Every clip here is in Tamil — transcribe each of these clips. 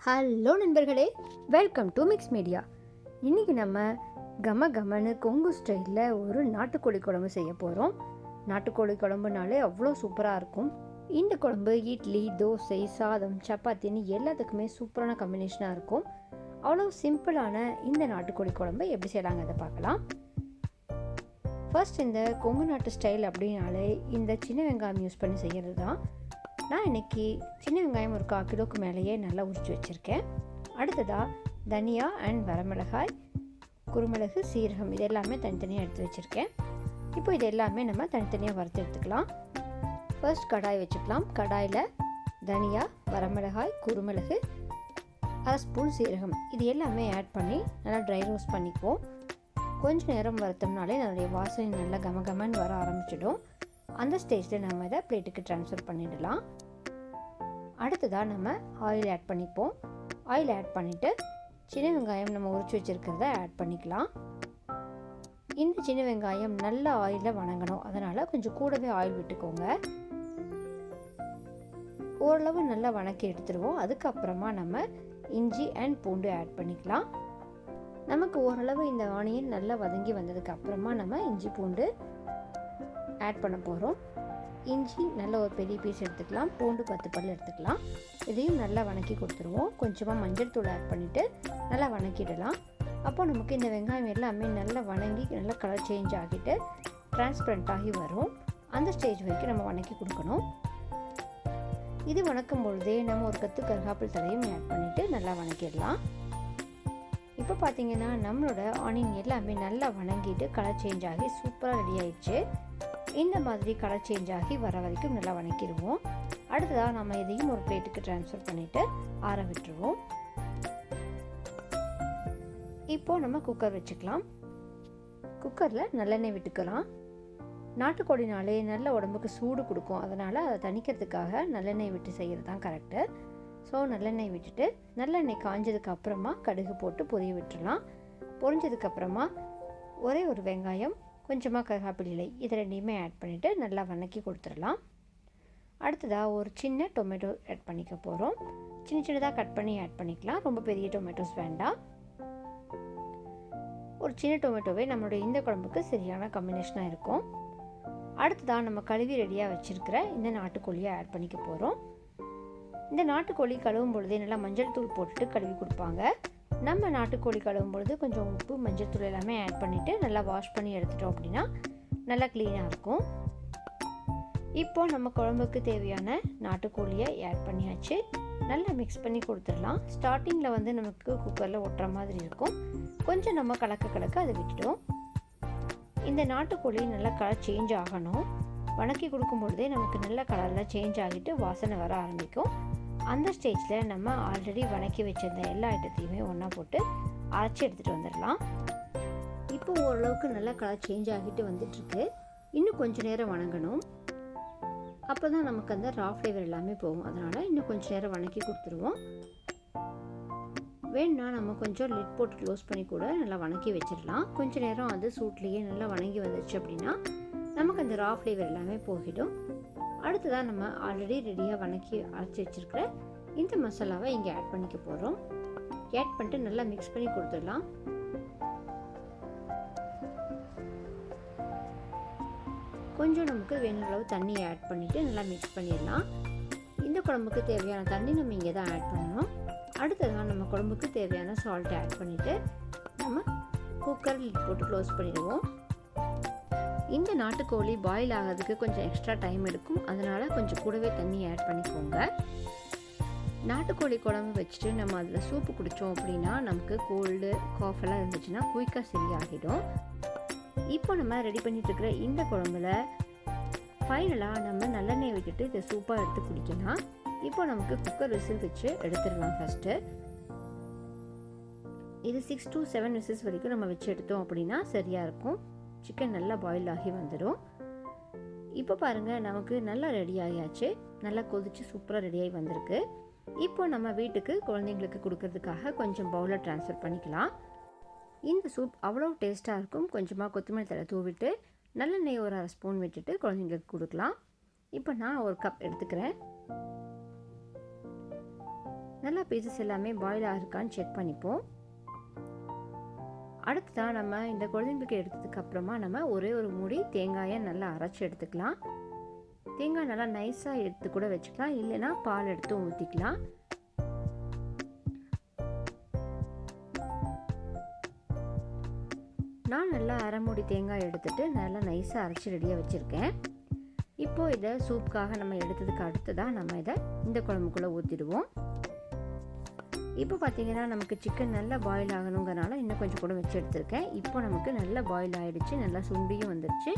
ஹலோ நண்பர்களே, வெல்கம் டு மிக்ஸ் மீடியா. இன்றைக்கி நம்ம கமன்னு கொங்கு ஸ்டைலில் ஒரு நாட்டுக்கோழி குழம்பு செய்ய போகிறோம். நாட்டுக்கோழி குழம்புனாலே அவ்வளோ சூப்பராக இருக்கும். இந்த குழம்பு இட்லி, தோசை, சாதம், சப்பாத்தின்னு எல்லாத்துக்குமே சூப்பரான காம்பினேஷனாக இருக்கும். அவ்வளோ சிம்பிளான இந்த நாட்டுக்கோழி குழம்பு எப்படி செய்யலாங்கிறத பார்க்கலாம். ஃபர்ஸ்ட், இந்த கொங்கு நாட்டு ஸ்டைல் அப்படின்னாலே இந்த சின்ன வெங்காயம் யூஸ் பண்ணி செய்கிறது தான். நான் இன்றைக்கி சின்ன வெங்காயம் ஒரு 1/4 கிலோவுக்கு மேலேயே நல்லா உரித்து வச்சுருக்கேன். அடுத்ததாக தனியா அண்ட் வரமிளகாய், குருமிளகு, சீரகம் இது எல்லாமே தனித்தனியாக எடுத்து வச்சுருக்கேன். இப்போ இது எல்லாமே நம்ம தனித்தனியாக வறுத்து எடுத்துக்கலாம். ஃபர்ஸ்ட் கடாய் வச்சுக்கலாம். கடாயில் தனியா, வரமிளகாய், குருமிளகு, 1/2 ஸ்பூன் சீரகம் இது எல்லாமே ஆட் பண்ணி நல்லா ட்ரை ரோஸ்ட் பண்ணிக்குவோம். கொஞ்சம் நேரம் வறுத்தோம்னாலே அதனுடைய வாசனை நல்லா கமன்னு வர ஆரம்பிச்சிடும். அந்த ஸ்டேஜில் நம்ம இதை பிளேட்டுக்கு ட்ரான்ஸ்ஃபர் பண்ணிடலாம். அடுத்ததாக நம்ம ஆயில் ஆட் பண்ணிப்போம். ஆயில் ஆட் பண்ணிவிட்டு சின்ன வெங்காயம் நம்ம உரிச்சு வச்சுருக்கிறத ஆட் பண்ணிக்கலாம். இந்த சின்ன வெங்காயம் நல்ல ஆயிலில் வணங்கணும், அதனால் கொஞ்சம் கூடவே ஆயில் விட்டுக்கோங்க. ஓரளவு நல்லா வணக்கி எடுத்துருவோம். அதுக்கப்புறமா நம்ம இஞ்சி அண்ட் பூண்டு ஆட் பண்ணிக்கலாம். நமக்கு ஓரளவு இந்த ஆனியன் நல்லா வதங்கி வந்ததுக்கு அப்புறமா நம்ம இஞ்சி பூண்டு ஆட் பண்ண போகிறோம். இஞ்சி நல்ல ஒரு பெரிய பீஸ் எடுத்துக்கலாம், பூண்டு 10 பல் எடுத்துக்கலாம். இதையும் நல்லா வணக்கி கொடுத்துருவோம். கொஞ்சமாக மஞ்சள் தூள் ஆட் பண்ணிவிட்டு நல்லா வணக்கிடலாம். அப்போ நமக்கு இந்த வெங்காயம் எல்லாமே நல்லா வணங்கி நல்லா கலர் சேஞ்ச் ஆகிட்டு டிரான்ஸ்பரண்ட் ஆகி வரும். அந்த ஸ்டேஜ் வரைக்கும் நம்ம வணக்கி கொடுக்கணும். இது வணக்கும் பொழுதே நம்ம ஒரு கத்து கருகாப்பில் தழையும் ஆட் பண்ணிவிட்டு நல்லா வணக்கிடலாம். இப்போ பார்த்தீங்கன்னா நம்மளோட ஆனியன் எல்லாமே நல்லா வணங்கிட்டு கலர் சேஞ்ச் ஆகி சூப்பராக ரெடி ஆயிடுச்சு. இந்த மாதிரி கலர் சேஞ்ச் ஆகி வர வரைக்கும் நல்லா வணக்கிடுவோம். அடுத்ததாக நம்ம இதையும் ஒரு பிளேட்டுக்கு ட்ரான்ஸ்ஃபர் பண்ணிவிட்டு ஆற விட்டுருவோம். இப்போது நம்ம குக்கர் வச்சுக்கலாம். குக்கரில் நல்லெண்ணெய் விட்டுக்கலாம். நாட்டுக்கோழினாலே நல்ல உடம்புக்கு சூடு கொடுக்கும், அதனால் அதை தணிக்கிறதுக்காக நல்லெண்ணெய் விட்டு செய்கிறது தான் கரெக்டு. ஸோ நல்லெண்ணெய் விட்டுட்டு நல்லெண்ணெய் காஞ்சதுக்கு அப்புறமா கடுகு போட்டு பொரிய விட்டுடலாம். பொரிஞ்சதுக்கப்புறமா ஒரே ஒரு வெங்காயம், கொஞ்சமாக கருவேப்பிலை இது ரெண்டையுமே ஆட் பண்ணிவிட்டு நல்லா வணக்கி கொடுத்துடலாம். அடுத்ததாக ஒரு சின்ன டொமேட்டோ ஆட் பண்ணிக்க போகிறோம். சின்னதாக கட் பண்ணி ஆட் பண்ணிக்கலாம். ரொம்ப பெரிய டொமேட்டோஸ் வேண்டாம். ஒரு சின்ன டொமேட்டோவே நம்மளுடைய இந்த குழம்புக்கு சரியான காம்பினேஷனாக இருக்கும். அடுத்ததாக நம்ம கழுவி ரெடியாக வச்சுருக்கிற இந்த நாட்டுக்கோழியை ஆட் பண்ணிக்க போகிறோம். இந்த நாட்டுக்கோழி கழுவும் பொழுதே நல்லா மஞ்சள் தூள் போட்டுட்டு கழுவி கொடுப்பாங்க. நம்ம நாட்டுக்கோழி கழுவும் பொழுது கொஞ்சம் உப்பு, மஞ்சள் தூள் எல்லாமே ஆட் பண்ணிவிட்டு நல்லா வாஷ் பண்ணி எடுத்துட்டோம் அப்படின்னா நல்லா க்ளீனாக இருக்கும். இப்போ நம்ம குழம்புக்கு தேவையான நாட்டுக்கோழியை ஆட் பண்ணியாச்சு. நல்லா மிக்ஸ் பண்ணி கொடுத்துடலாம். ஸ்டார்டிங்கில் வந்து நமக்கு குக்கரில் ஒட்டுற மாதிரி இருக்கும். கொஞ்சம் நம்ம கலக்க அதை விட்டுடும். இந்த நாட்டுக்கோழி நல்லா கலர் சேஞ்ச் ஆகணும். வணக்கி கொடுக்கும் பொழுதே நமக்கு நல்ல கலரில் சேஞ்ச் ஆகிட்டு வாசனை வர ஆரம்பிக்கும். அந்த ஸ்டேஜில் நம்ம ஆல்ரெடி வணக்கி வச்சிருந்த எல்லா ஐட்டத்தையுமே ஒன்றா போட்டு அரைச்சி எடுத்துகிட்டு வந்துடலாம். இப்போ ஓரளவுக்கு நல்லா கலர் சேஞ்ச் ஆகிட்டு வந்துட்டுருக்கு. இன்னும் கொஞ்சம் நேரம் வணங்கணும். அப்போ தான் நமக்கு அந்த ரா ஃப்ளேவர் எல்லாமே போகும். அதனால் இன்னும் கொஞ்சம் நேரம் வணக்கி கொடுத்துருவோம். வேணுன்னா நம்ம கொஞ்சம் லிட் போட்டு க்ளோஸ் பண்ணி கூட நல்லா வணக்கி வச்சிடலாம். கொஞ்சம் நேரம் அது சூட்லேயே நல்லா வணங்கி வந்துச்சு அப்படின்னா நமக்கு அந்த ரா ஃப்ளேவர் எல்லாமே போகிடும். அடுத்ததாக நம்ம ஆல்ரெடி ரெடியாக வணக்கி அரைச்சி வச்சுருக்கிற இந்த மசாலாவை இங்கே ஆட் பண்ணிக்க போகிறோம். ஆட் பண்ணிட்டு நல்லா மிக்ஸ் பண்ணி கொடுத்துடலாம். கொஞ்சம் நமக்கு வேணுங்கிற அளவு தண்ணியை ஆட் பண்ணிவிட்டு நல்லா மிக்ஸ் பண்ணிடலாம். இந்த குழம்புக்கு தேவையான தண்ணி நம்ம இங்கே தான் ஆட் பண்ணணும். அடுத்ததாக நம்ம குழம்புக்கு தேவையான சால்ட்டை ஆட் பண்ணிவிட்டு நம்ம குக்கர் லிட் போட்டு க்ளோஸ் பண்ணிடுவோம். இந்த நாட்டுக்கோழி பாயில் ஆகிறதுக்கு கொஞ்சம் எக்ஸ்ட்ரா டைம் எடுக்கும், அதனால் கொஞ்சம் கூடவே தண்ணி ஆட் பண்ணிக்கோங்க. நாட்டுக்கோழி குழம்பு வச்சுட்டு நம்ம அதில் சூப்பு குடித்தோம் அப்படின்னா நமக்கு கோல்டு, காஃபெல்லாம் இருந்துச்சுன்னா குயிக்காக சரியாகிடும். இப்போ நம்ம ரெடி பண்ணிட்டு இருக்கிற இந்த குழம்புல ஃபைனலாக நம்ம நல்லெண்ணெய் விட்டுட்டு இதை சூப்பாக எடுத்து குடிக்கலாம். இப்போ நமக்கு குக்கர் விசில் வச்சு எடுத்துடலாம். ஃபஸ்ட்டு இது 6 to 7 விசில்ஸ் வரைக்கும் நம்ம வச்சு எடுத்தோம் அப்படின்னா சரியாக இருக்கும். சிக்கன் நல்லா பாயில் ஆகி வந்துடும். இப்போ பாருங்கள், நமக்கு நல்லா ரெடி ஆகியாச்சு. நல்லா கொதித்து சூப்பராக ரெடியாகி வந்திருக்கு. இப்போ நம்ம வீட்டுக்கு குழந்தைங்களுக்கு கொடுக்கறதுக்காக கொஞ்சம் பவுலில் ட்ரான்ஸ்ஃபர் பண்ணிக்கலாம். இந்த சூப் அவ்வளோ டேஸ்ட்டாக இருக்கும். கொஞ்சமாக கொத்தமல்லி தழை தூவிட்டு நல்லெண்ணெய் ஒரு 1/2 ஸ்பூன் விட்டுட்டு குழந்தைங்களுக்கு கொடுக்கலாம். இப்போ நான் ஒரு கப் எடுத்துக்கிறேன். நல்லா பீசஸ் எல்லாமே பாயில் ஆகிருக்கான்னு செக் பண்ணிப்போம். அடுத்ததான் நம்ம இந்த குழம்புக்கு எடுத்ததுக்கு அப்புறமா நம்ம ஒரே ஒரு மூடி தேங்காயை நல்லா அரைச்சி எடுத்துக்கலாம். தேங்காய் நல்லா நைஸாக எடுத்து கூட வச்சுக்கலாம், இல்லைன்னா பால் எடுத்து ஊற்றிக்கலாம். நான் நல்லா அரை மூடி தேங்காய் எடுத்துட்டு நல்லா நைஸாக அரைச்சி ரெடியாக வச்சுருக்கேன். இப்போது இதை சூப்புக்காக நம்ம எடுத்ததுக்கு அடுத்ததாக நம்ம இதை இந்த குழம்புக்குள்ளே ஊற்றிடுவோம். இப்போ பார்த்தீங்கன்னா நமக்கு சிக்கன் நல்லா பாயில் ஆகணுங்கிறனால இன்னும் கொஞ்சம் கூட வச்சு எடுத்திருக்கேன். இப்போ நமக்கு நல்லா பாயில் ஆகிடுச்சு, நல்லா சுண்டியும் வந்துடுச்சு.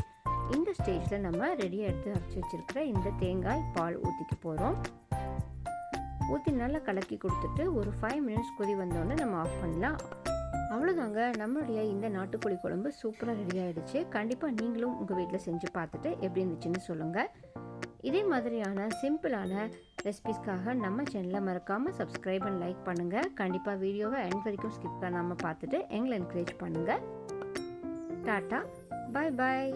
இந்த ஸ்டேஜில் நம்ம ரெடியாக எடுத்து அரைச்சி வச்சுருக்கிற இந்த தேங்காய் பால் ஊற்றிக்க போகிறோம். ஊற்றி நல்லா கலக்கி கொடுத்துட்டு ஒரு 5 மினிட்ஸ் கொதி வந்தோடனே நம்ம ஆஃப் பண்ணலாம். அவ்வளோதாங்க, நம்மளுடைய இந்த நாட்டுக்கோழி குழம்பு சூப்பராக ரெடி ஆகிடுச்சு. கண்டிப்பாக நீங்களும் உங்கள் வீட்டில் செஞ்சு பார்த்துட்டு எப்படி இருந்துச்சுன்னு சொல்லுங்கள். இதே மாதிரியான சிம்பிளான ரெசிபிஸ்க்காக நம்ம சேனலை மறக்காமல் சப்ஸ்கிரைப் அண்ட் லைக் பண்ணுங்கள். கண்டிப்பாக வீடியோவை எண்ட் வரைக்கும் ஸ்கிப் பண்ணாமல் பார்த்துட்டு எங்களை என்கரேஜ் பண்ணுங்கள். டாட்டா, பாய் பாய்.